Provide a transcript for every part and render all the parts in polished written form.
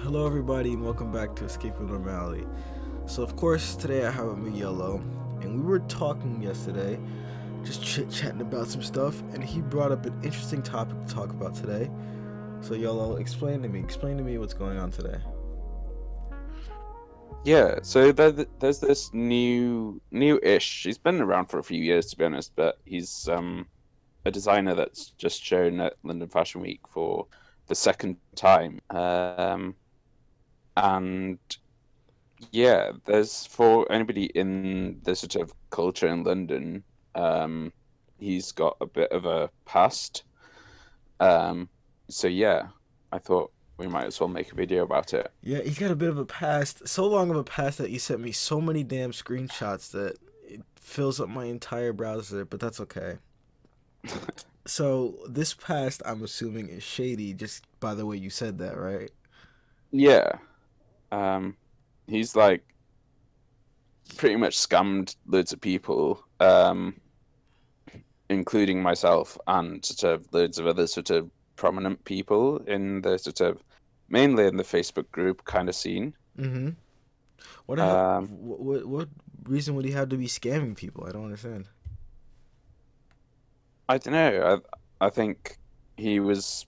Hello, everybody, and welcome back to Escaping Normality. So, of course, today I have with me Yellow, and we were talking yesterday, just chit chatting about some stuff, and he brought up an interesting topic to talk about today. So, Yellow, explain to me what's going on today. Yeah, so there's this new-ish. He's been around for a few years, to be honest, but he's a designer that's just shown at London Fashion Week for the second time. And yeah, there's for anybody in the sort of culture in London, um, he's got a bit of a past. Um, so yeah, I thought we might as well make a video about it. Yeah, he's got a bit of a past, so long of a past that he sent me so many damn screenshots that it fills up my entire browser, but that's okay. So, this past, I'm assuming, is shady just by the way you said that, right? Yeah. Um, he's like pretty much scammed loads of people, including myself and sort of loads of other sort of prominent people in the sort of mainly in the Facebook group kind of scene. Mm hmm. Um, What reason would he have to be scamming people? I don't understand. I don't know. I think he was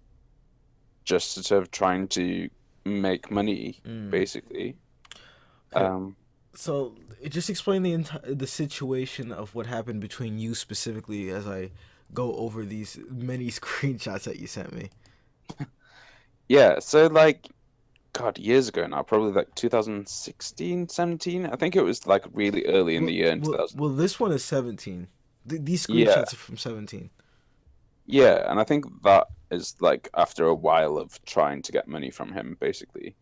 just sort of trying to make money, Mm. basically. Okay, Um, so just explain the situation of what happened between you specifically as I go over these many screenshots that you sent me. yeah, so like God, years ago now, probably like 2016, 17. I think it was like really early in the year in 2000. This one is 17. These Yeah, screenshots are from 17. yeah, and I think that is like after a while of trying to get money from him, basically.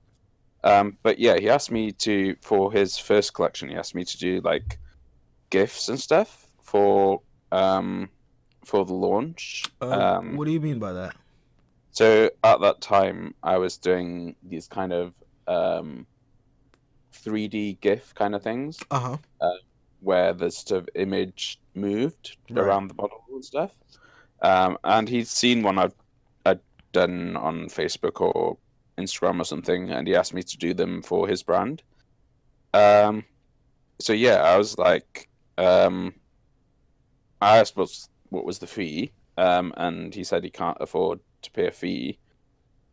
But yeah, he asked me to for his first collection. He asked me to do like gifts and stuff for the launch. What do you mean by that? So at that time, I was doing these kind of um 3D GIF kind of things, Uh huh. uh, where the sort of image moved Right. around the model and stuff. And he'd seen one I'd done on Facebook or Instagram or something, and he asked me to do them for his brand. Um, so yeah, I was like, I asked what was the fee, and he said he can't afford to pay a fee.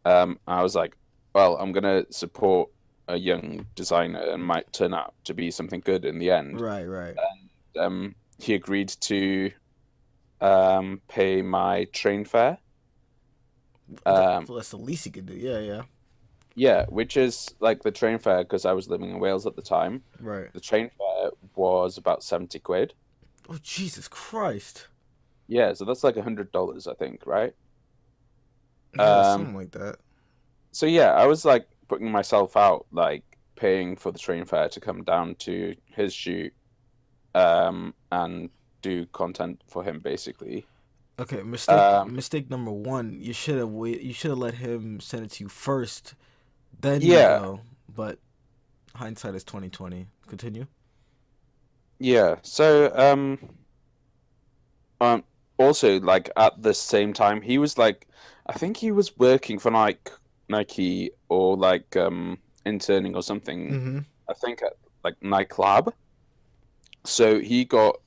I was like, well, I'm gonna support a young designer and might turn out to be something good in the end. Right. Right. He agreed to pay my train fare. Um, That's the least you could do. Yeah. Yeah. yeah, which is like the train fare because I was living in Wales at the time. Right. The train fare was about 70 quid. Oh Jesus Christ. Yeah, so that's like $100, I think, right? Yeah, Um, something like that. so yeah, I was like putting myself out, like paying for the train fare to come down to his shoot, and do content for him, basically. Okay, Um, mistake number one. You should have let him send it to you first, then you yeah, go. But hindsight is 2020. Continue. yeah. Um, also like at the same time, he was like, I think he was working for Nike or like interning or something. Mm-hmm. I think at like Nike Lab. So he got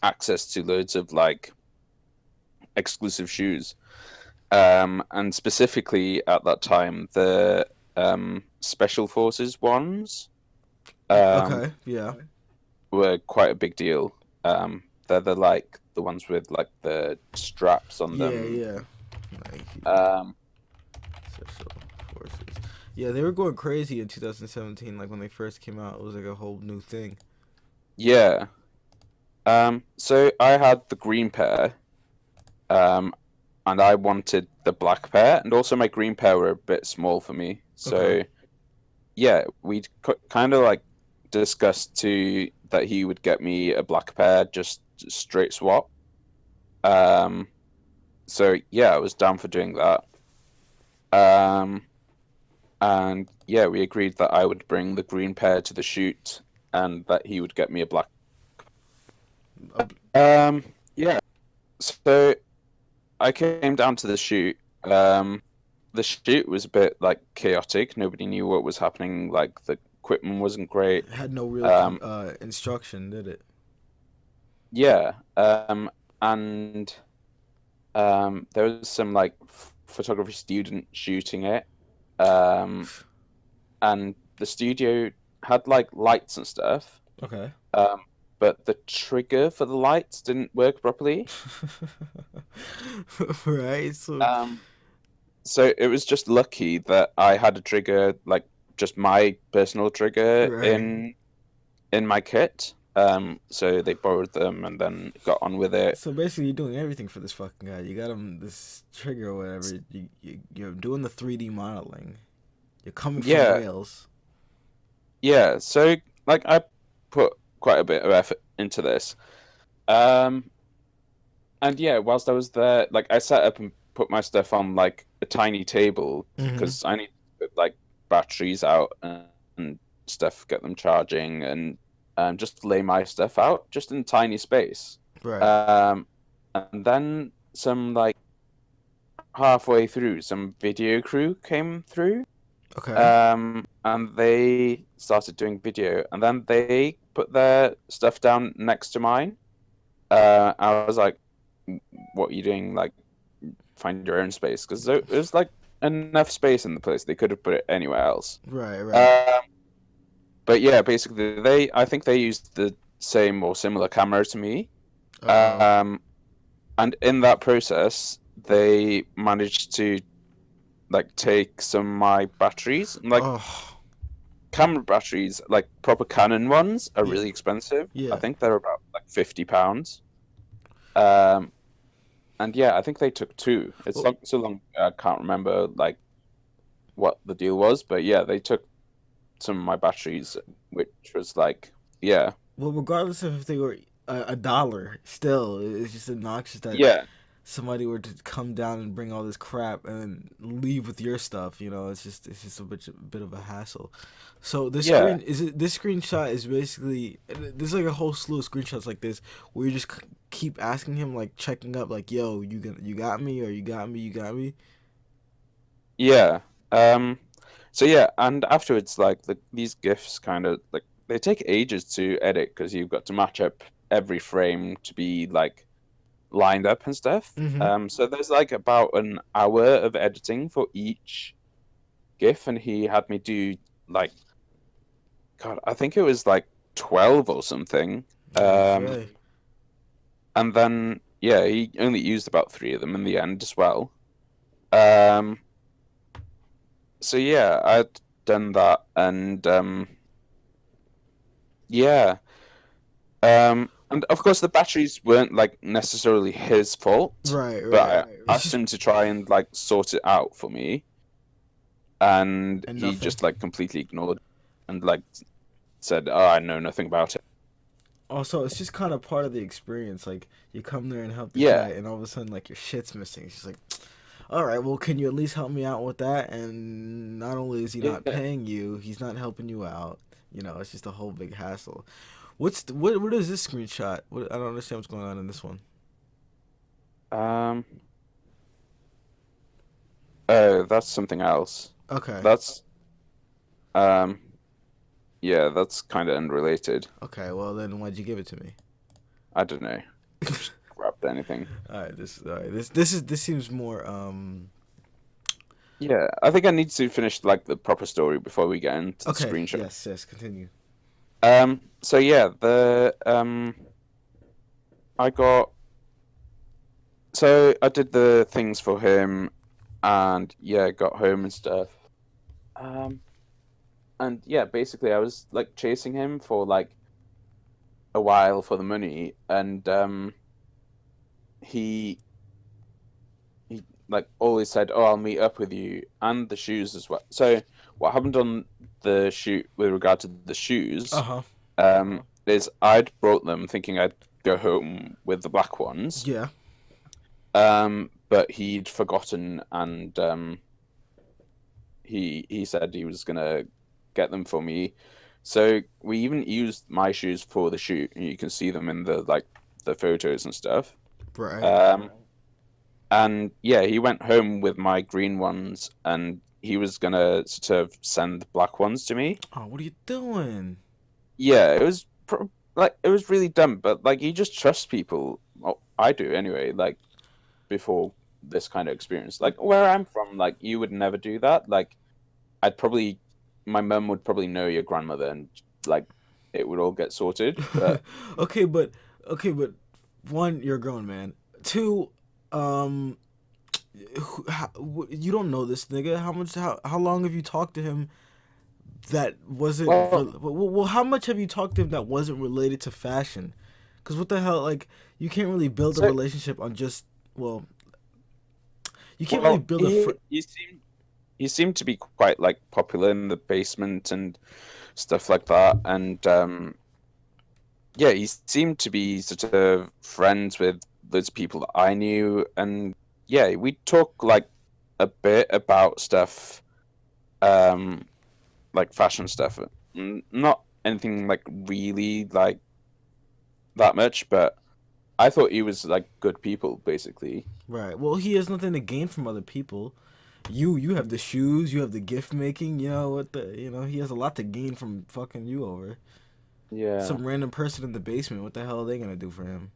access to loads of like exclusive shoes. And specifically at that time, the Special Forces ones um, Okay. Yeah. were quite a big deal. They're the ones with like the straps on Yeah. them. Yeah. Nike Um, Special Forces. Yeah, they were going crazy in 2017. Like when they first came out, it was like a whole new thing. yeah. So I had the green pair, um, and I wanted the black pair, and also my green pair were a bit small for me. Okay. So yeah, we'd kind of like discussed to that he would get me a black pair, just straight swap. Um, so yeah, I was down for doing that. Um, and yeah, we agreed that I would bring the green pair to the shoot, and that he would get me a black. Uh, Yeah. So I came down to the shoot. the shoot was a bit like chaotic. Nobody knew what was happening. Like the equipment wasn't great. It had no real Um, instruction, did it? yeah, and there was some like photography student shooting it, um, and the studio had like lights and stuff, Okay. um, but the trigger for the lights didn't work properly. Right. So Um, so it was just lucky that I had a trigger, like just my personal trigger right. in my kit. So they borrowed them and then got on with it. So basically, you're doing everything for this fucking guy. You got him this trigger or whatever. You're doing the 3D modeling. You're coming from Yeah, Wales. yeah. So like I put quite a bit of effort into this. Um, and yeah, whilst I was there, like I set up and put my stuff on like a tiny table Mm-hmm. because I need to put like batteries out and stuff, get them charging, and just lay my stuff out just in a tiny space. Right. Um, and then some like halfway through, some video crew came through, Okay. and they started doing video, and then they put their stuff down next to mine. I was like, "What are you doing? Like, find your own space," because there was like enough space in the place. They could have put it anywhere else. Right. Right. Um, but yeah, basically, I think they used the same or similar camera to me. Uh oh. Um, and in that process, they managed to like take some of my batteries. And, like Oh. camera batteries, like proper Canon ones, are Yeah. really expensive. I Yeah. think they're about like £50. Um, and yeah, I think they took two. It's Well, like so long I can't remember like what the deal was, but yeah, they took some of my batteries, which was like yeah, well, regardless of if they were a dollar, still, it's just obnoxious that yeah, somebody were to come down and bring all this crap and then leave with your stuff. You know, it's just a bit of a hassle. So yeah, this screenshot is basically there's like a whole slew of screenshots like this where you just keep asking him like checking up like yo you got me or you got me. yeah. Um, so yeah, and afterwards, like these GIFs kind of like they take ages to edit because you've got to match up every frame to be like lined up and stuff. Mm-hmm. So there's like about an hour of editing for each GIF, and he had me do like God, I think it was like 12 or something. Um, Okay. and then yeah, he only used about three of them in the end as well. Um, so yeah, I'd done that, and yeah, and of course the batteries weren't like necessarily his fault, Right. but Right. I It's asked just him to try and like sort it out for me, and and he nothing. just like completely ignored and like said, "Oh, I know nothing about it." Also, it's just kind of part of the experience. Like you come there and help this Yeah, guy, and all of a sudden, like your shit's missing. It's just like, all right, well, can you at least help me out with that? And not only is he not yeah. paying you, he's not helping you out. You know, it's just a whole big hassle. What is this screenshot? What, I don't understand what's going on in this one. Um, oh, that's something else. Okay, That's um, yeah, that's kind of unrelated. okay. Well, then why'd you give it to me? I don't know. Just grabbed anything. All right. This seems more Yeah, I think I need to finish like the proper story before we get into the okay. screenshot. Yes, yes. Continue. So yeah, the I got so I did the things for him, and yeah, got home and stuff. Um, and yeah, basically I was like chasing him for like a while for the money, and he he like always said, "Oh, I'll meet up with you," and the shoes as well. So what happened on the shoot with regard to the Uh shoes, huh. is I'd brought them thinking I'd go home with the black ones, Yeah. but he'd forgotten, and he said he was gonna get them for me. So we even used my shoes for the shoot, and you can see them in the like the photos and stuff. Right. Um, And yeah, he went home with my green ones, and he was gonna sort of send black ones to me. Oh, what are you doing? Yeah, like it was really dumb, but like you just trust people. Well, I do anyway. Like before this kind of experience, like where I'm from, like you would never do that. Like I'd probably, my mum would probably know your grandmother, and like it would all get sorted. But okay, but okay, but one, you're a grown man. Two, um, you don't know this nigga. How long have you talked to him that wasn't? well, Well, how much have you talked to him that wasn't related to fashion? Because what the hell, like, you can't really build a so relationship on just, well, you can't really well, build a fr. he seemed to be quite like popular in the basement and stuff like that, and yeah, he seemed to be sort of friends with those people that I knew, and yeah, we talk like a bit about stuff, um, like fashion stuff. Not anything like really like that much, but I thought he was like good people, basically. Right. Well, he has nothing to gain from other people. You have the shoes, you have the gift making. You know what the he has a lot to gain from fucking you over. Yeah. Some random person in the basement. What the hell are they gonna do for him?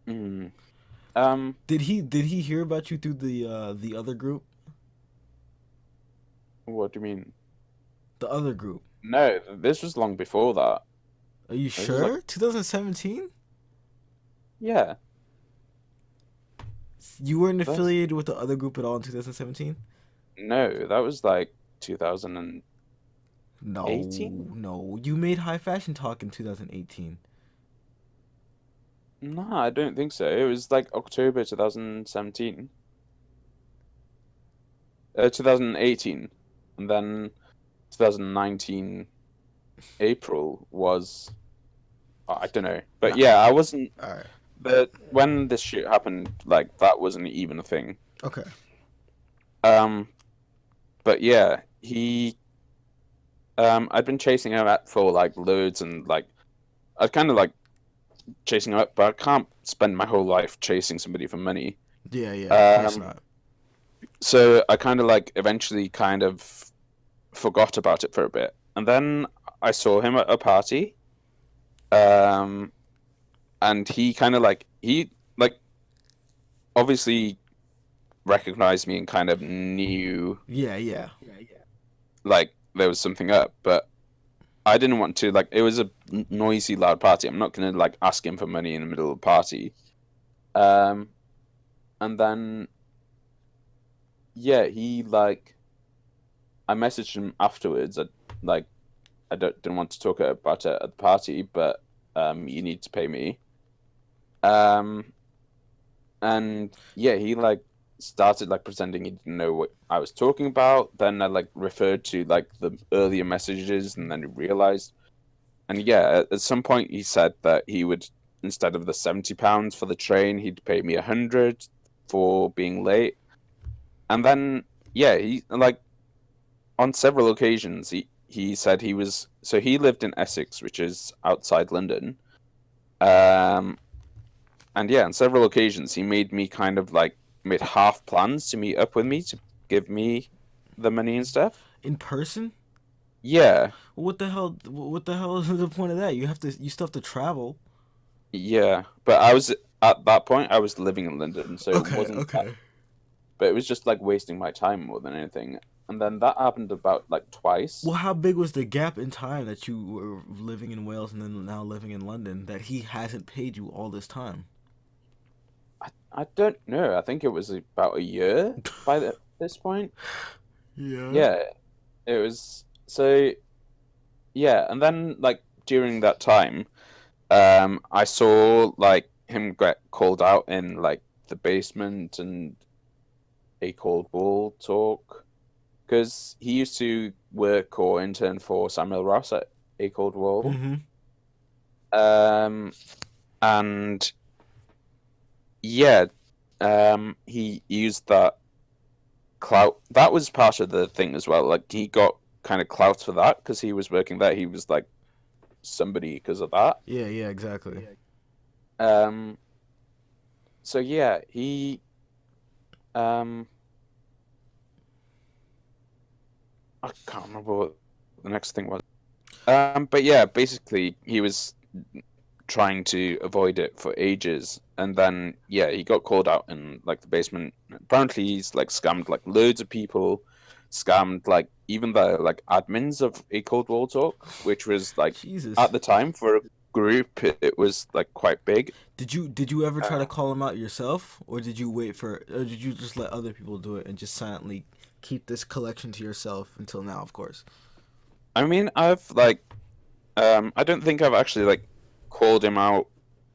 Mm. Um. Did he hear about you through the other group? What do you mean? The other group. No, this was long before that. Are you This was like, sure? 2017? yeah, You weren't that's affiliated with the other group at all in 2017? no, that was like 2018. No, no. You made High Fashion Talk in 2018. No, I don't think so. It was like October 2017, 2018, and then 2019 April was I don't know, but Nah. yeah, I wasn't. All right. But when this shit happened, like that wasn't even a thing. Okay. Um, but yeah, I'd been chasing him at for like loads, and like I kind of like chasing him up, but I can't spend my whole life chasing somebody for money. Yeah, yeah. Of course Um, not. so I kind of like eventually kind of forgot about it for a bit, and then I saw him at a party. Um, and he kind of like he like obviously recognized me and kind of knew Yeah, yeah. like there was something up, but I didn't want to like it was a noisy, loud party. I'm not gonna like ask him for money in the middle of the party. Um, and then yeah, he like I messaged him afterwards. Like I didn't want to talk about it at the party, but you need to pay me. Um, and yeah, he like started like pretending he didn't know what I was talking about. Then I like referred to like the earlier messages, and then he realized. And yeah, at some point he said that he would, instead of the £70 for the train, he'd pay me 100 for being late. And then yeah, he like on several occasions he said he was so he lived in Essex, which is outside London. Um, and yeah, on several occasions he made me kind of like made half plans to meet up with me to give me the money and stuff. In person? Yeah, What the hell? What the hell is the point of that? You still have to travel. yeah. But I was at that point I was living in London, so it Okay, wasn't that, okay. but it was just like wasting my time more than anything. And then that happened about like twice. Well, how big was the gap in time that you were living in Wales and then now living in London that he hasn't paid you all this time? I don't know. I think it was about a year by this point. Yeah. Yeah, it was so yeah, and then like during that time, I saw like him get called out in like the basement and a cold wall talk because he used to work or intern for Samuel Ross at a cold wall. Mm-hmm. Um, and yeah, he used that clout. That was part of the thing as well. Like he got kind of clout for that because he was working there. He was like somebody because of that. Yeah, yeah, exactly. Um, so yeah, he Um, I can't remember what the next thing was. But yeah, basically he was trying to avoid it for ages, and then yeah, he got called out in like the basement. Apparently, he's like scammed like loads of people, scammed like even the like admins of a Cold War Talk, which was like Jesus. at the time for a group, it was like quite big. Did you ever try to Uh, call him out yourself, or did you wait for, or did you just let other people do it and just silently keep this collection to yourself until now, of course? I mean, I've like I don't think I've actually like called him out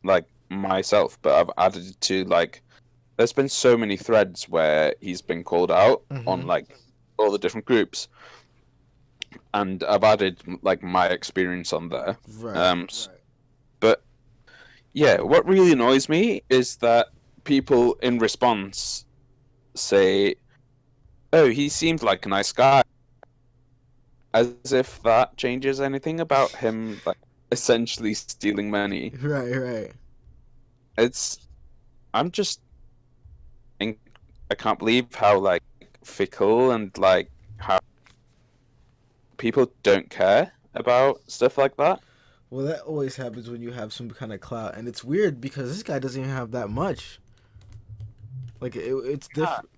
like myself, but I've added it to like there's been so many threads where he's been called out Mm-hmm. on like all the different groups, and I've added like my experience on there. Right. Um, but yeah, what really annoys me is that people in response say, "Oh, he seemed like a nice guy," as if that changes anything about him, like essentially stealing money. Right. Right. It's I'm just in- I can't believe how like fickle and like how people don't care about stuff like that. Well, that always happens when you have some kind of clout, and it's weird because this guy doesn't even have that much. Like it's Yeah. different.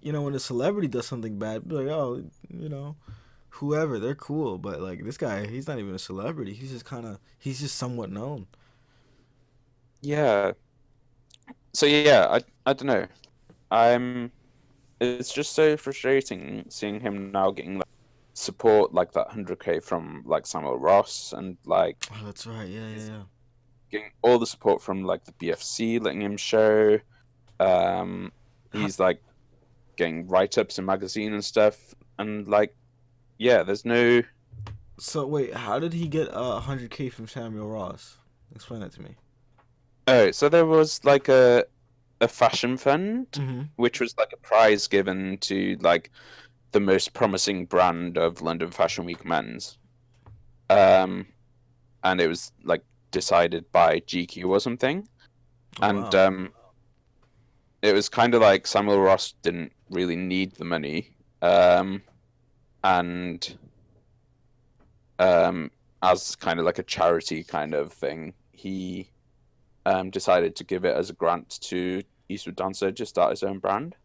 When a celebrity does something bad, be like, oh, whoever, they're cool. But like this guy, he's not even a celebrity. He's just somewhat known. Yeah. So yeah, I don't know. I'm it's just so frustrating seeing him now getting like support like that 100K from like Samuel Ross and like Oh, that's right. Yeah, yeah, he's yeah. getting all the support from like the BFC letting him show. Um How, he's like getting write-ups in magazine and stuff, and like yeah, there's no. so wait, how did he get 100K from Samuel Ross? Explain that to me. Oh, so there was like a fashion fund, Mm-hmm. which was like a prize given to like the most promising brand of London Fashion Week men's. Um, and it was like decided by GQ or something. Oh And wow. it was kind of like Samuel Ross didn't really need the money. And um, as kind of like a charity kind of thing, he decided to give it as a grant to Eastwood Danso to start his own brand.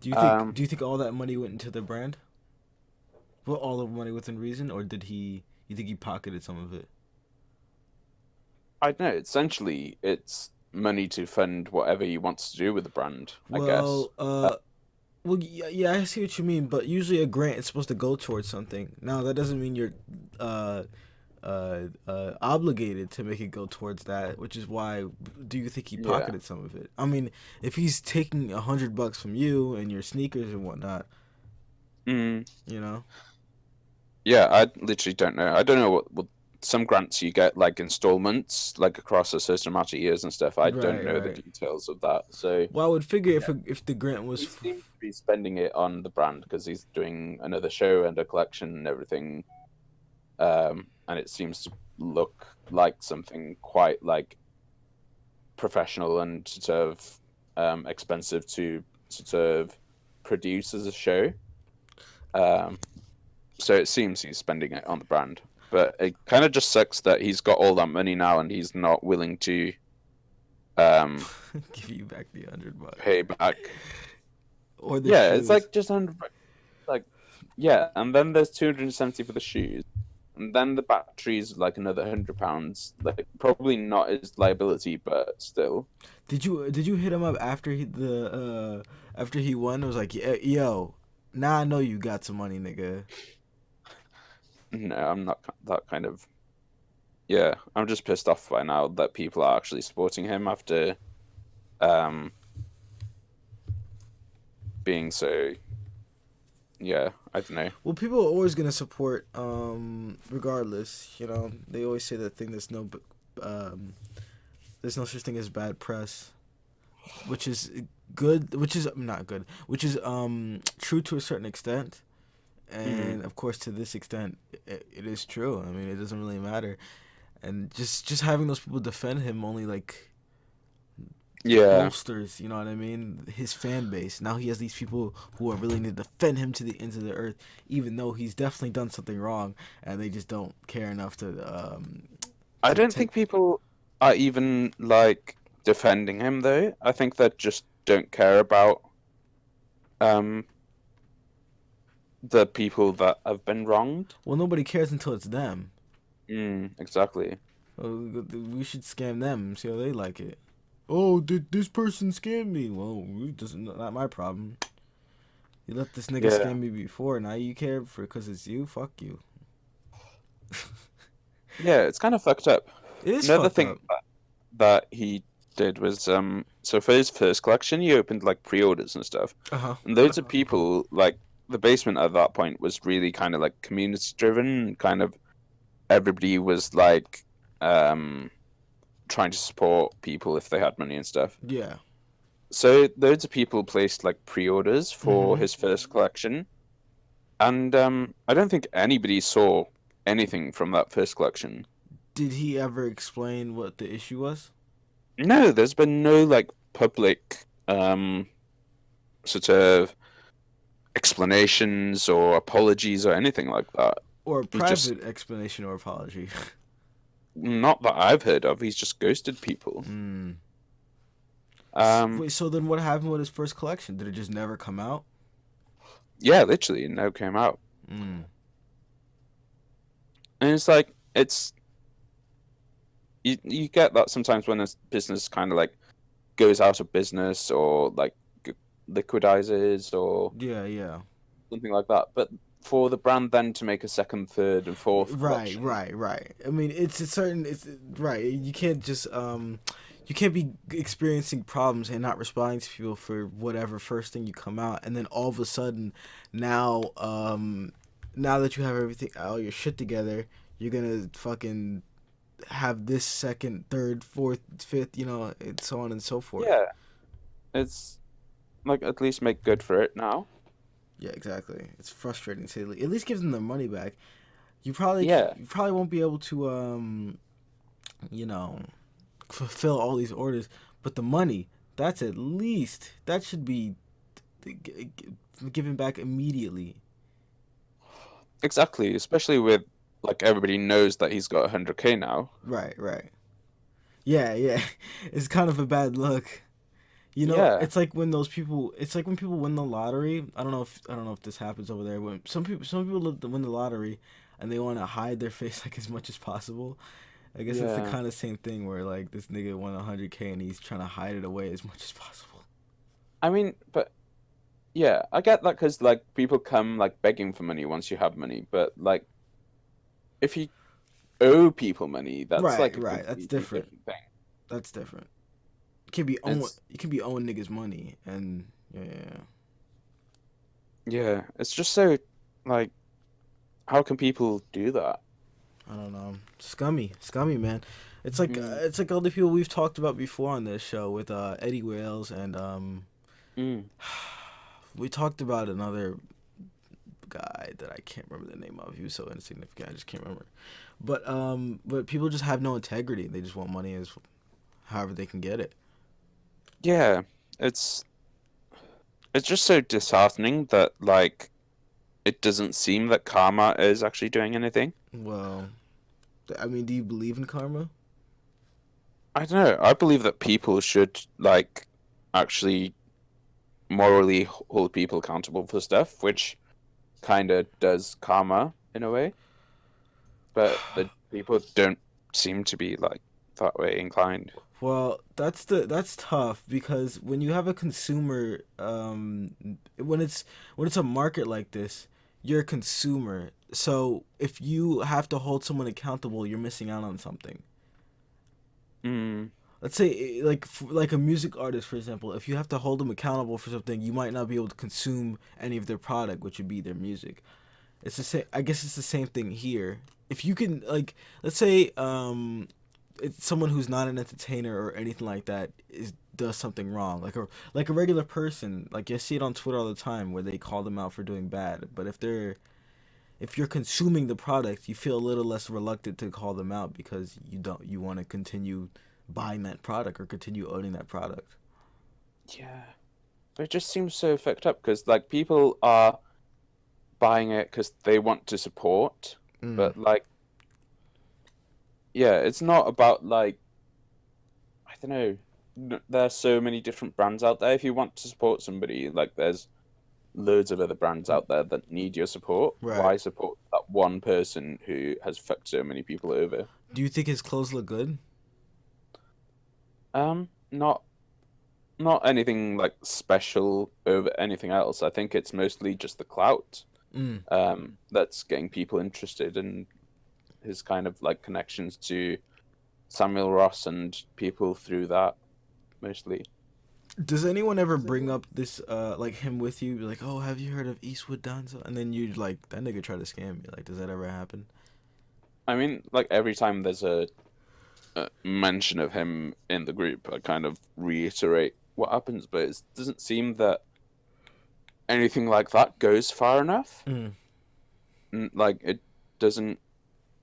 Do you think Um, do you think all that money went into the brand? Well, all the money within reason, or did he? You think he pocketed some of it? I don't know. Essentially, it's money to fund whatever he wants to do with the brand, I guess. Well, well, yeah, yeah, I see what you mean, but usually a grant is supposed to go towards something. Now, that doesn't mean you're uh, obligated to make it go towards that, which is why. Do you think he Yeah. pocketed some of it? I mean, if he's taking $100 from you and your sneakers and whatnot, Mm, you know. yeah, I literally don't know. I don't know what some grants you get like installments, like across a certain amount of years and stuff. I don't Right, know the right. details of that. So Well, I would figure yeah, if the grant was, he seems to be spending it on the brand because he's doing another show and a collection and everything. And it seems to look like something quite like professional and sort of expensive to sort of produce as a show. Um, so it seems he's spending it on the brand, but it kind of just sucks that he's got all that money now and he's not willing to um, give you back the $100 pay back. or the Yeah, it's shoes. like just 100, like yeah, and then there's 270 for the shoes. And then the battery's like another £100. Like probably not his liability, but still. Did you hit him up after after he won? It was like, yo, now I know you got some money, nigga. No, I'm not that kind of. Yeah, I'm just pissed off by now that people are actually supporting him after um being so. Yeah, I don't know. Well, people are always gonna support, regardless. They always say that thing. Um, there's no such thing as bad press, which is good, which is not good, which is true to a certain extent, Hmm. and of course to this extent, it is true. I mean, it doesn't really matter, and just having those people defend him only like Yeah. bolsters, you know what I mean, his fan base. Now he has these people who are willing to defend him to the ends of the earth, even though he's definitely done something wrong, and they just don't care enough I to don't take. think people are even like defending him though. I think they just don't care about um the people that have been wronged. Well, nobody cares until it's them. Exactly. We should scam them, see how they like it. Oh, did this person scam me? Well, this is not my problem. You let this nigga Yeah. scam me before. Now you care for because it's you. Fuck you. Yeah, it's kind of fucked up. It is Another fucked thing up. that he did was so for his first collection he opened like pre-orders and stuff. Uh huh. And loads of people like the basement at that point was really kind of like community driven, kind of everybody was like um trying to support people if they had money and stuff. Yeah. So loads of people placed like pre-orders for Mm-hmm. his first collection, and I don't think anybody saw anything from that first collection. Did he ever explain what the issue was? No, there's been no like public sort of explanations or apologies or anything like that. Or a He just private explanation or apology? not that I've heard of. He's just ghosted people. Mm. Um, Wait, so then what happened with his first collection? Did it just never come out? yeah, literally, no came out, Mm. and it's like it's you get that sometimes when a business kind of like goes out of business or like liquidizes or Yeah, yeah. something like that. But for the brand then to make a second, third, and fourth Right, collection, right, right. I mean, it's a certain. It's right. You can't just you can't be experiencing problems and not responding to people for whatever first thing you come out, and then all of a sudden, now now that you have everything, all your shit together, you're gonna fucking have this second, third, fourth, fifth, and so on and so forth. yeah, it's like at least make good for it now. Yeah, exactly. It's frustrating to at least give them their money back. Yeah, You probably won't be able to you know fulfill all these orders, but the money, that's at least that should be given back immediately. exactly. Especially with like everybody knows that he's got 100K now. Right, right. Yeah, yeah. It's kind of a bad look. Yeah, It's like when those people. It's like when people win the lottery. I don't know if this happens over there. When some people win the lottery, and they want to hide their face like as much as possible. I guess it's the yeah. kind of same thing where like this nigga won 100K and he's trying to hide it away as much as possible. I mean, but yeah, I get that because like people come like begging for money once you have money, but like if you owe people money, that's Right, like a right. That's completely different. different thing. That's different. Can be own. It's You can be owing niggas money, and yeah, yeah, it's just so like how can people do that? I don't know. Scummy, man. Mm, It's like all the people we've talked about before on this show with Eddie Wales and mm. we talked about another guy that I can't remember the name of. He was so insignificant, I just can't remember. But people just have no integrity. They just want money as however they can get it. Yeah, it's it's just so disheartening that like it doesn't seem that karma is actually doing anything. Well, I mean, do you believe in karma? I don't know. I believe that people should like actually morally hold people accountable for stuff, which kind of does karma in a way, but the people don't seem to be like that way inclined. Well, that's tough because when you have a consumer, when it's a market like this, you're a consumer. So if you have to hold someone accountable, you're missing out on something. Mm, Let's say like a music artist, for example, if you have to hold them accountable for something, you might not be able to consume any of their product, which would be their music. It's the same. I guess it's the same thing here. If you can like, let's say it's someone who's not an entertainer or anything like that is does something wrong, like a regular person, like you see it on Twitter all the time where they call them out for doing bad. But if you're consuming the product, you feel a little less reluctant to call them out because you want to continue buying that product or continue owning that product. Yeah, but it just seems so fucked up because like people are buying it because they want to support, Mm, but like, yeah, it's not about like I don't know. There's so many different brands out there. If you want to support somebody, like there's loads of other brands out there that need your support. right. Why support that one person who has fucked so many people over? Do you think his clothes look good? Not anything like special over anything else. I think it's mostly just the clout. Mm. That's getting people interested in his kind of like connections to Samuel Ross and people through that mostly. Does anyone ever bring up this, like him with you? Be like, oh, have you heard of Eastwood Danso? And then you like that nigga try to scam me. Like, does that ever happen? I mean, like every time there's a mention of him in the group, I kind of reiterate what happens, but it doesn't seem that anything like that goes far enough. Mm. Like it doesn't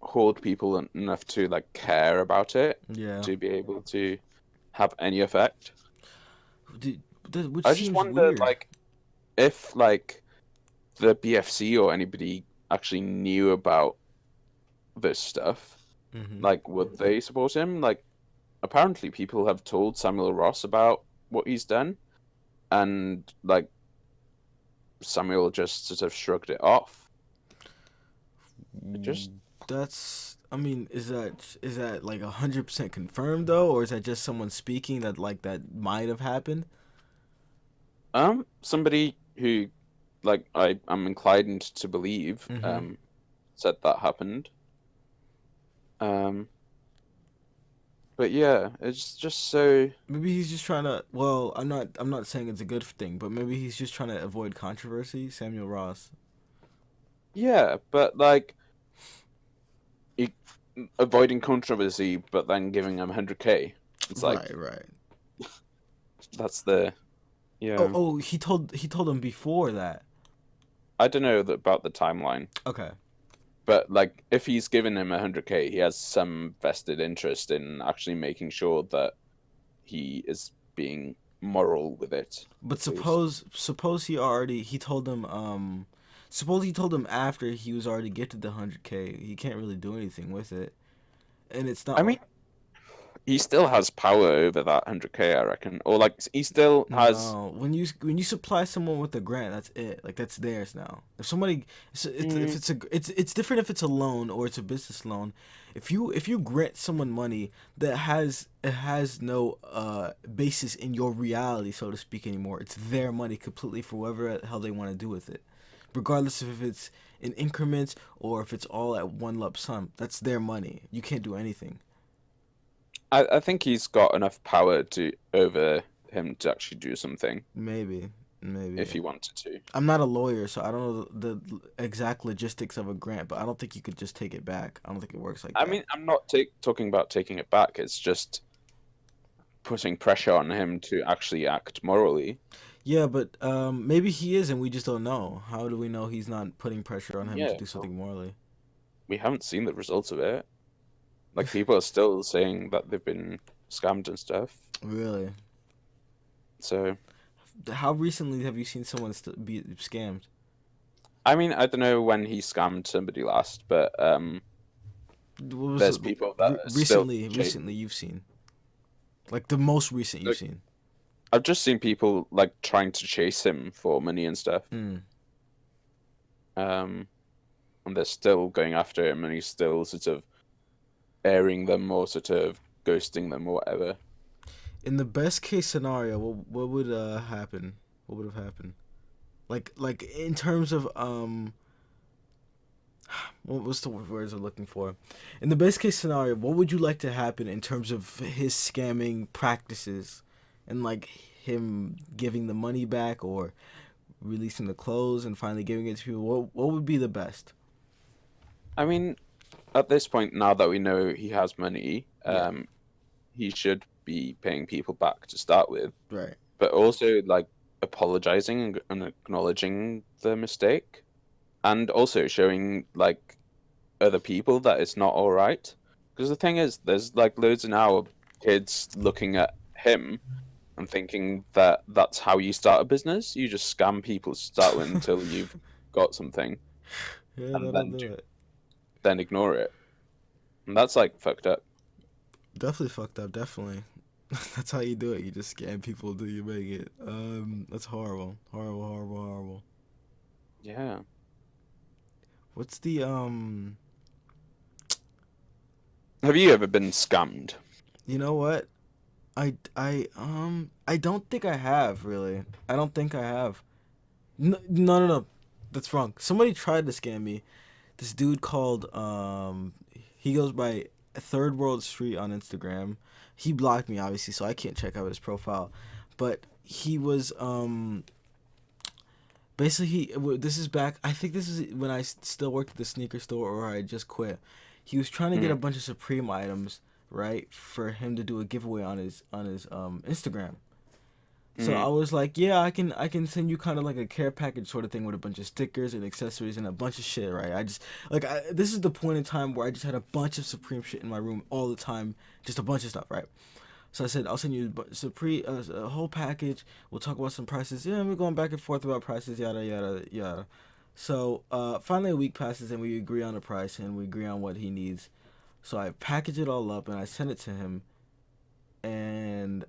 hold people enough to like care about it Yeah. to be able to have any effect. Dude, which I just seems wonder, weird. like, if like the BFC or anybody actually knew about this stuff, Mm-hmm. like, would they support him? Like, apparently, people have told Samuel Ross about what he's done, and like Samuel just sort of shrugged it off. It just That's. I mean, is that like 100% confirmed though, or is that just someone speaking that like that might have happened? somebody who like I'm inclined to believe Mm-hmm. said that happened. Um, but yeah, it's just so Maybe he's just trying to. Well, I'm not saying it's a good thing, but maybe he's just trying to avoid controversy. Samuel Ross. yeah, but like he, avoiding controversy, but then giving him 100K. It's Right. like Right. that's the Oh. yeah. Oh. He told him before that. I don't know about the timeline, Okay. but like if he's given him 100K, he has some vested interest in actually making sure that he is being moral with it, But at least. suppose he told him suppose he told him after he was already gifted the 100K. He can't really do anything with it, and it's I not. mean, he still has power over that 100K, I reckon, or like he still has. No, when you supply someone with a grant, that's it. Like that's theirs now. If somebody, if Mm, it's a, it's different if it's a loan or it's a business loan. If you grant someone money that has no basis in your reality, so to speak, anymore, it's their money completely for whatever the hell they want to do with it, regardless of if it's in increments or if it's all at one lump sum. That's their money. You can't do anything. I think he's got enough power to over him to actually do something Maybe, if maybe. he wanted to. I'm not a lawyer, so I don't know the exact logistics of a grant, but I don't think you could just take it back. I don't think it works like I that. mean, I'm not talking about taking it back. It's just putting pressure on him to actually act morally. Yeah, but maybe he is, and we just don't know. How do we know he's not putting pressure on him to Yeah, do well, something morally? we haven't seen the results of it. Like people are still saying that they've been scammed and stuff. Really? So, How recently have you seen someone be scammed? I mean, I don't know when he scammed somebody last, but What was there's it, people that are still recently? Recently, chasing. you've seen like the most recent you've Like, seen. I've just seen people like trying to chase him for money and stuff. Mm. Um, and they're still going after him, and he's still sort of airing them or sort of ghosting them or whatever. In the best case scenario, what would happen? What would have happened? Like in terms of what's the words I'm looking for? In the best case scenario, what would you like to happen in terms of his scamming practices, and like him giving the money back or releasing the clothes and finally giving it to people? What would be the best? I mean, at this point, now that we know he has money, Yeah. he should be paying people back to start with, Right. but also like apologizing and acknowledging the mistake, and also showing like other people that it's not all right. Because the thing is, there's like loads of now kids looking at him and thinking that that's how you start a business. You just scam people to start with until you've got something, Yeah, and that'll do it. then ignore it. And that's like fucked up. Definitely fucked up. Definitely. That's how you do it. You just scam people till you make it. That's horrible. Horrible. Horrible. Horrible. Yeah. What's the Have you ever been scammed? You know what? I don't think I have really. I don't think I have. No, no, no, no. That's wrong. Somebody tried to scam me. This dude called he goes by Third World Street on Instagram. He blocked me obviously, so I can't check out his profile. But he was basically this is back. I think this is when I still worked at the sneaker store or I just quit. He was trying to get a bunch of Supreme items, right, for him to do a giveaway on his Instagram. So I was like, yeah, I can send you kind of like a care package sort of thing with a bunch of stickers and accessories and a bunch of shit, right? This is the point in time where I just had a bunch of Supreme shit in my room all the time, just a bunch of stuff, right? So I said, I'll send you Supreme a whole package. We'll talk about some prices. Yeah, we're going back and forth about prices, yada yada yada. So finally a week passes and we agree on a price and we agree on what he needs. So I package it all up and I send it to him, and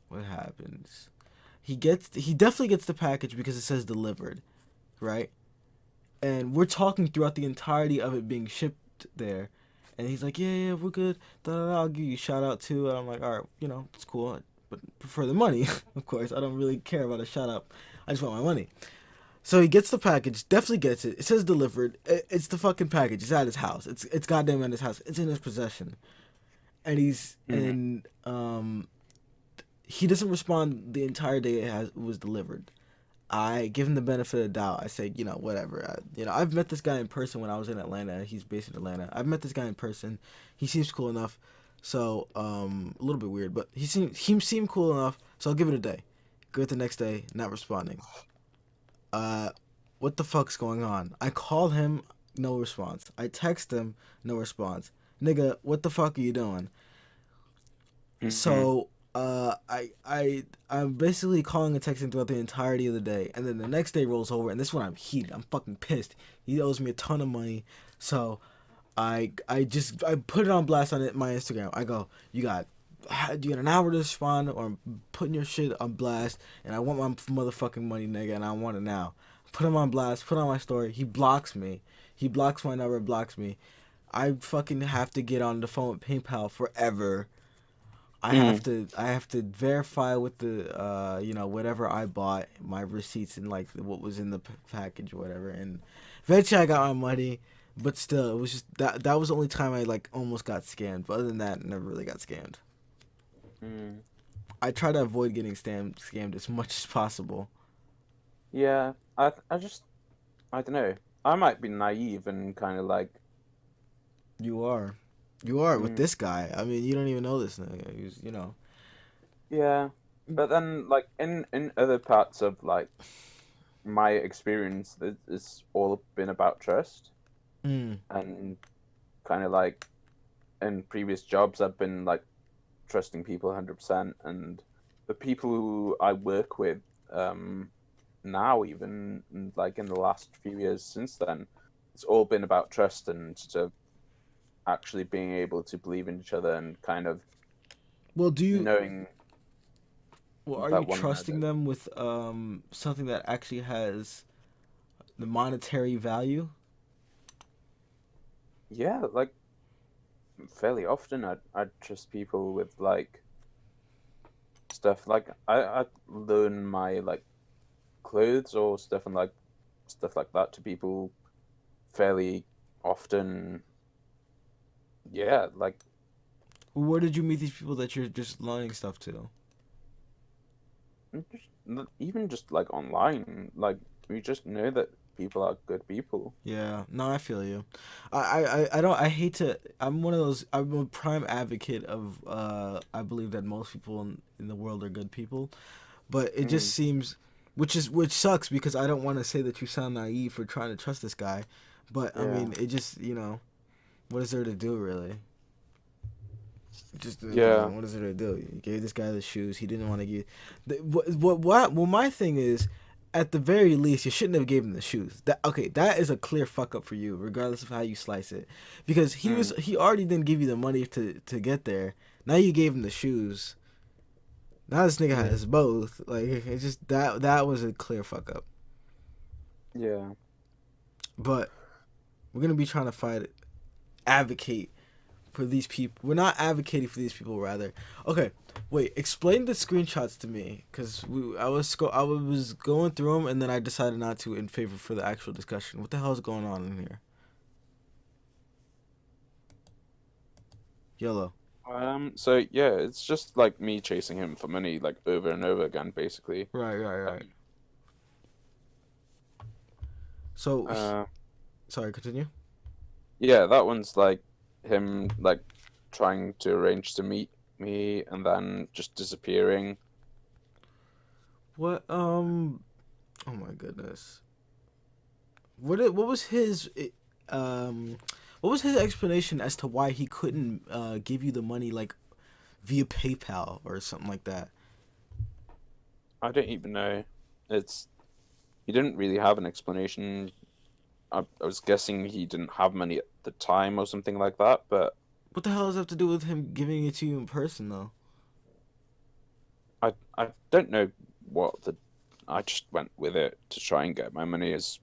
what happens? He definitely gets the package because it says delivered, right? And we're talking throughout the entirety of it being shipped there, and he's like, yeah, we're good. Da, da, da, I'll give you a shout out too. And I'm like, all right, it's cool, but prefer the money, of course. I don't really care about a shout out. I just want my money. So he gets the package, definitely gets it. It says delivered. It's the fucking package. It's at his house. It's goddamn at his house. It's in his possession, and he doesn't respond the entire day it was delivered. I give him the benefit of the doubt. I say, whatever. I've met this guy in person when I was in Atlanta. He's based in Atlanta. I've met this guy in person. He seems cool enough. So, a little bit weird, but he seemed cool enough. So I'll give it a day. Go it the next day, not responding. What the fuck's going on? I call him, no response. I text him, no response. Nigga, what the fuck are you doing? So I'm basically calling and texting throughout the entirety of the day, and then the next day rolls over, and this one I'm heated. I'm fucking pissed. He owes me a ton of money, so I put it on blast on my Instagram. I go, you got an hour to respond, or I'm putting your shit on blast, and I want my motherfucking money, nigga, and I want it now. Put him on blast. Put on my story. He blocks me. He blocks my number. Blocks me. I fucking have to get on the phone with PayPal forever. I have to verify with the whatever I bought, my receipts and like what was in the package or whatever, and eventually I got my money, but still it was just that was the only time I like almost got scammed. But other than that, I never really got scammed. I try to avoid getting scammed as much as possible. Yeah, I don't know. I might be naive and kind of like. You are, you are with Mm, this guy. I mean, you don't even know this nigga. yeah, but then like in other parts of like my experience, it's all been about trust, Mm. and kind of like in previous jobs, I've been like trusting people 100%, and the people who I work with, now even like in the last few years since then, it's all been about trust and sort of actually being able to believe in each other and kind of Well, knowing are you that one trusting another. them with something that actually has the monetary value? Yeah, like fairly often I trust people with like stuff like I loan my like clothes or stuff like that to people fairly often. Yeah, like Where did you meet these people that you're just loaning stuff to? even just like online, like we just know that people are good people. Yeah, no, I feel you. I don't. I hate to. I'm one of those. I'm a prime advocate of. I believe that most people in the world are good people, but it just Mm, seems, which sucks because I don't want to say that you sound naive for trying to trust this guy, but I yeah. mean, it just what is there to do really? Just Yeah. what is there to do? You gave this guy the shoes. He didn't want to give. What? Well, my thing is, at the very least, you shouldn't have gave him the shoes. That okay? That is a clear fuck up for you, regardless of how you slice it, because Mm, he already didn't give you the money to get there. Now you gave him the shoes. Now this nigga yeah. has both. Like it's just that was a clear fuck up. Yeah. But we're gonna be trying to fight it, advocate for these people. We're not advocating for these people, rather. Okay, wait. Explain the screenshots to me, cause I was going through them, and then I decided not to in favor for the actual discussion. What the hell is going on in here? Yellow. So yeah, it's just like me chasing him for money, like over and over again, basically. Right, right, right. Um, So, uh, sorry. Continue. yeah, that one's like him like trying to arrange to meet me and then just disappearing. What? Oh my goodness. What was his um what was his explanation as to why he couldn't give you the money like via PayPal or something like that? I don't even know. It's He didn't really have an explanation. I was guessing he didn't have money at the time or something like that, but What the hell does that have to do with him giving it to you in person though? I don't know what the I just went with it to try and get my money as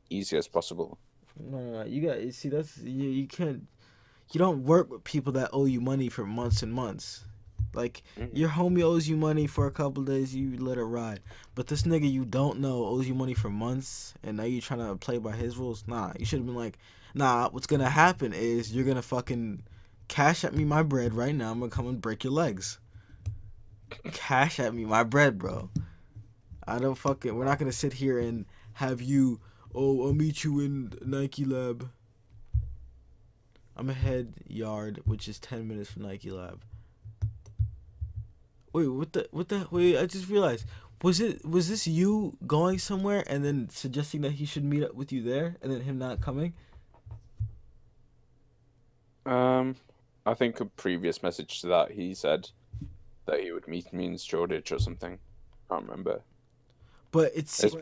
easy as possible. No, no, no. You got you see that's you can't you don't work with people that owe you money for months and months. Like Mm. your homie owes you money for a couple of days, you let it ride. But this nigga you don't know owes you money for months, and now you trying to play by his rules. Nah, you should have been like, nah. What's gonna happen is you're gonna fucking cash at me my bread right now. I'm gonna come and break your legs. Cash at me my bread, bro. I don't fucking. We're not gonna sit here and have you. Oh, I'll meet you in Nike Lab. I'm ahead yard, which is 10 minutes from Nike Lab. Wait, wait, I just realized. Was this you going somewhere and then suggesting that he should meet up with you there and then him not coming? Um, I think a previous message to that he said that he would meet me in Shoreditch or something. Can't remember. But it's It's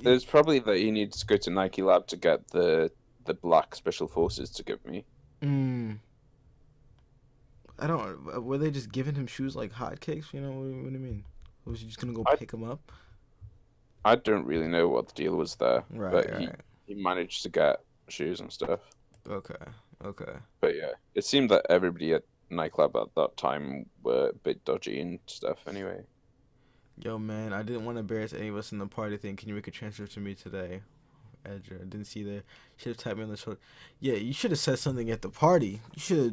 There's probably that he needs to go to Nike Lab to get the black special forces to give me. mm, I don't were they just giving him shoes like hotcakes, you know, what do you mean? Was he just going to go I pick him up? I don't really know what the deal was there, Right, but right. he managed to get shoes and stuff. Okay. Okay. But yeah, it seemed that everybody at nightclub at that time were a bit dodgy and stuff. Anyway, Yo, man, I didn't want to embarrass any of us in the party thing. Can you make a transfer to me today? Edger, I didn't see there. Should have tapped me on the shoulder. Yeah, you should have said something at the party.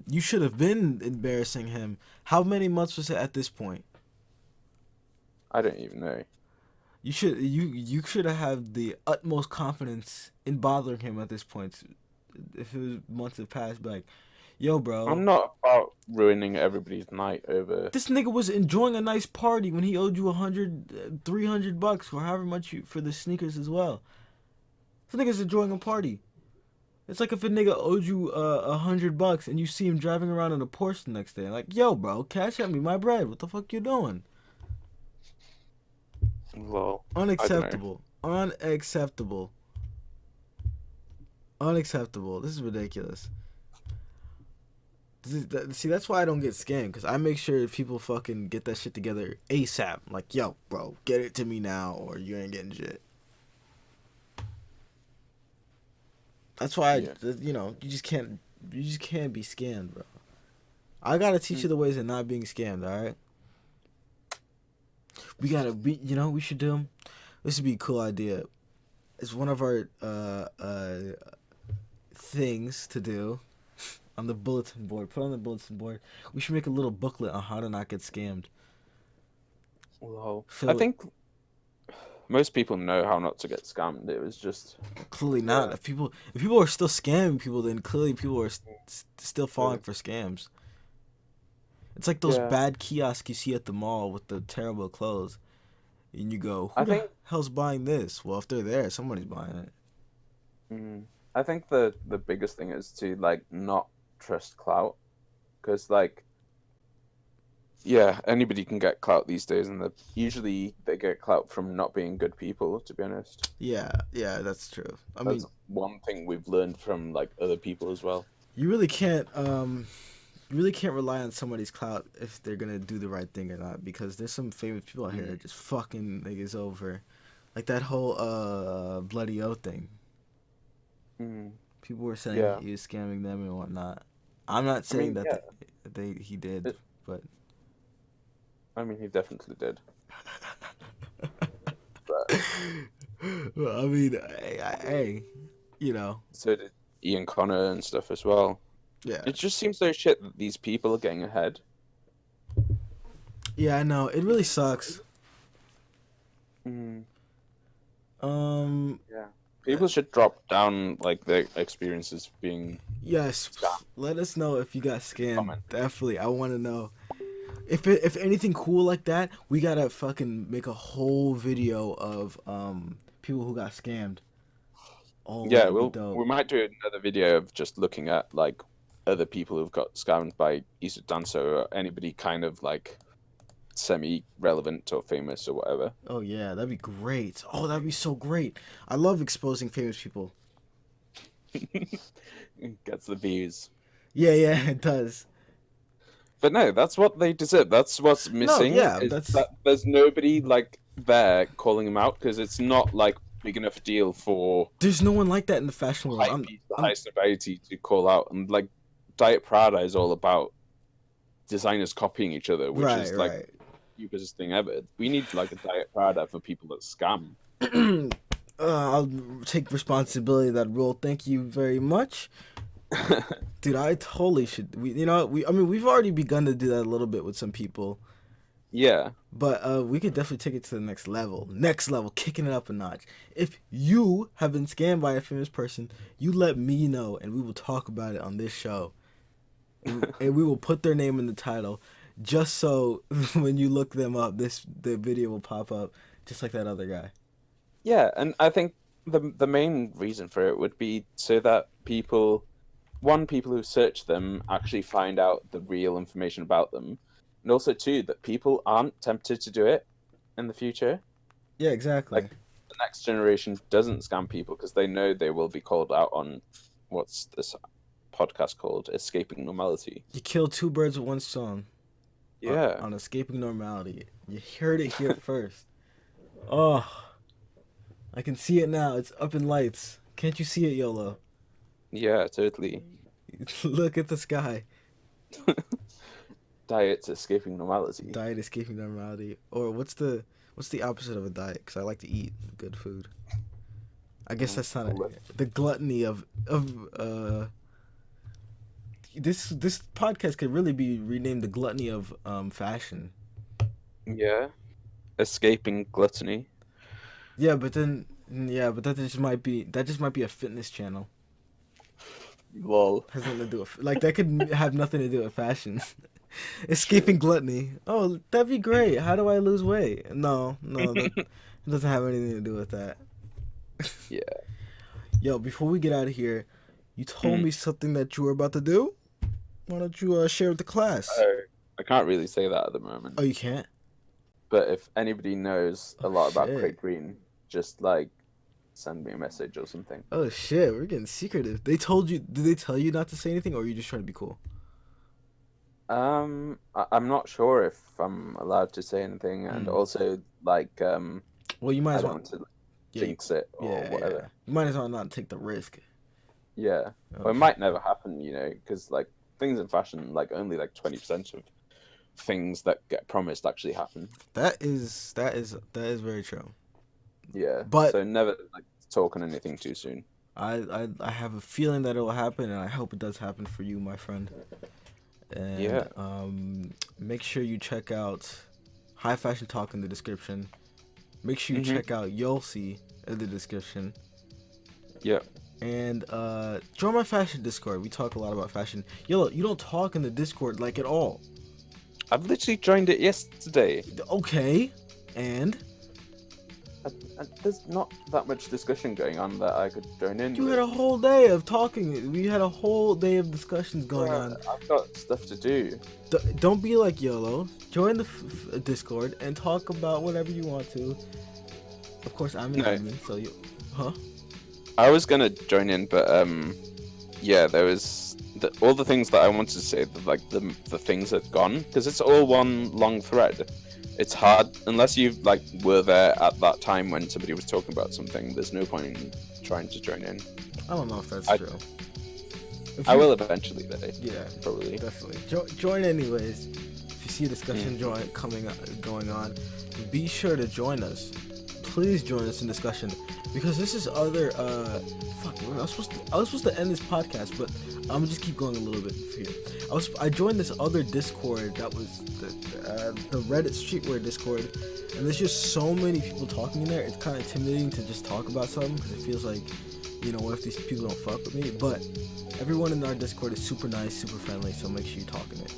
You should have been embarrassing him. How many months was it at this point? I don't even know. You should have had the utmost confidence in bothering him at this point. If it was months have passed, be like, yo, bro, I'm not about ruining everybody's night over. this nigga was enjoying a nice party when he owed you 100, $300 for however much you for the sneakers as well. This nigga's enjoying a party. It's like if a nigga owed you $100 and you see him driving around in a Porsche the next day. Like, yo, bro, cash at me my bread. What the fuck you doing? Well, I don't know. Unacceptable. Unacceptable. Unacceptable. This is ridiculous. See, that's why I don't get scammed, because I make sure people fucking get that shit together ASAP. Like, yo, bro, get it to me now or you ain't getting shit. That's why, Yeah. you just can't be scammed, bro. I gotta teach Mm. you the ways of not being scammed, alright? We should do. This would be a cool idea. It's one of our things to do on the bulletin board. Put on the bulletin board. We should make a little booklet on how to not get scammed. Well, I Fill it. think most people know how not to get scammed. It was just Clearly not. yeah. If people are still scamming people, then clearly people are still falling So, for scams. It's like those yeah, bad kiosks you see at the mall with the terrible clothes, and you go, "Who I the think hell's buying this?" Well, if they're there, somebody's buying it. mm, I think the biggest thing is to like not trust clout because like Yeah, anybody can get clout these days, and usually they get clout from not being good people. To be honest, Yeah, yeah, that's true. I that's mean, one thing we've learned from like other people as well. you really can't you really can't rely on somebody's clout if they're gonna do the right thing or not, because there's some famous people out here that just fucking niggas over, like that whole bloody O thing. Mm. People were saying Yeah, he was scamming them and whatnot. I'm not I saying mean, that yeah, he did, it, but I mean, he definitely did. But well, I mean, hey, you know, so did Ian Connor and stuff as well. yeah, It just seems so shit that these people are getting ahead. yeah, I know it really sucks. Mm. Um, Yeah, people should drop down like their experiences being yes, scammed. let us know if you got scammed. Comment. Definitely, I want to know. If anything cool like that, we gotta fucking make a whole video of people who got scammed. Oh, Yeah, that'd be we dope. might do another video of just looking at like other people who've got scammed by Eastwood Danso or anybody kind of like semi-relevant or famous or whatever. Oh yeah, that'd be great. Oh, that'd be so great. I love exposing famous people. Gets the views. Yeah, yeah, it does. But no, that's what they deserve. That's what's No, missing yeah, is that's that there's nobody like there calling them out because it's not like big enough deal for there's no one like that in the fashion world. high piece, the high celebrity to call out. And like Diet Prada is all about designers copying each other, which right, is like right. the stupidest thing ever. We need like a Diet Prada for people that scam. I'll take responsibility of that role. Thank you very much, dude. I totally should. I mean, we've already begun to do that a little bit with some people, Yeah. but we could definitely take it to the next level. Next level, kicking it up a notch. If you have been scammed by a famous person, you let me know, and we will talk about it on this show. And we will put their name in the title, just so when you look them up, the video will pop up, just like that other guy. Yeah, and I think the main reason for it would be so that people who search them actually find out the real information about them, and also too that people aren't tempted to do it in the future. Yeah, exactly. Like the next generation doesn't scam people because they know they will be called out on what's this podcast called, Escaping Normality. You kill two birds with one stone Yeah, on escaping normality. You heard it here first. Oh, I can see it now. It's up in lights. Can't you see it, YOLO? yeah, totally. Look at the sky. Diet's Escaping Normality. Diet escaping normality. Or what's the opposite of a diet? Because I like to eat good food. I guess that's not the gluttony of this podcast could really be renamed the gluttony of fashion. Yeah, Escaping Gluttony. But that just might be a fitness channel. Lol. Has nothing to do with like that could have nothing to do with fashion. Escaping gluttony. Oh, that'd be great. How do I lose weight? No, that it doesn't have anything to do with that. Yeah. Yo, before we get out of here, you told me something that you were about to do. Why don't you share with the class? I can't really say that at the moment. Oh, you can't? But if anybody knows a lot about shit. Craig Green, just like send me a message or something. Oh shit, we're getting secretive. They told you? Did they tell you not to say anything, or are you just trying to be cool? I'm not sure if I'm allowed to say anything, and also like Well, you might I as don't well. want to Yeah, jinx it or whatever. yeah. You might as well not take the risk. Yeah, Oh, well, it might never happen, because like things in fashion, like only like 20% of things that get promised actually happen. that is very true. Yeah, But so never like talk on anything too soon. I have a feeling that it will happen, and I hope it does happen for you, my friend. And Yeah. make sure you check out High Fashion Talk in the description. Make sure you check out Yolsi in the description. Yeah. And join my fashion Discord. We talk a lot about fashion. Yo, you don't talk in the Discord like at all. I've literally joined it yesterday. Okay, and there's not that much discussion going on that I could join in You with. had a whole day of talking. We had a whole day of discussions going on. I've got stuff to do. Don't be like YOLO. Join the Discord and talk about whatever you want to. Of course, I'm an No, admin, so you. Huh? I was gonna join in, but yeah, there was all the things that I wanted to say. Like the things had gone because it's all one long thread. It's hard unless you like were there at that time when somebody was talking about something. There's no point in trying to join in. I don't know if that's true. I will eventually, though. Yeah, probably. Definitely. Join anyways. If you see a discussion going on, be sure to join us. Please join us in discussion because this is other. I was supposed to end this podcast, but I'm gonna just keep going a little bit here. I joined this other Discord that was the Reddit Streetwear Discord, and there's just so many people talking in there. It's kind of intimidating to just talk about something because it feels like, what if these people don't fuck with me? But everyone in our Discord is super nice, super friendly, so make sure you talk in it.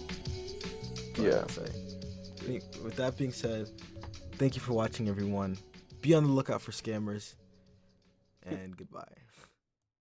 Yeah. With that being said, thank you for watching, everyone. Be on the lookout for scammers, and goodbye.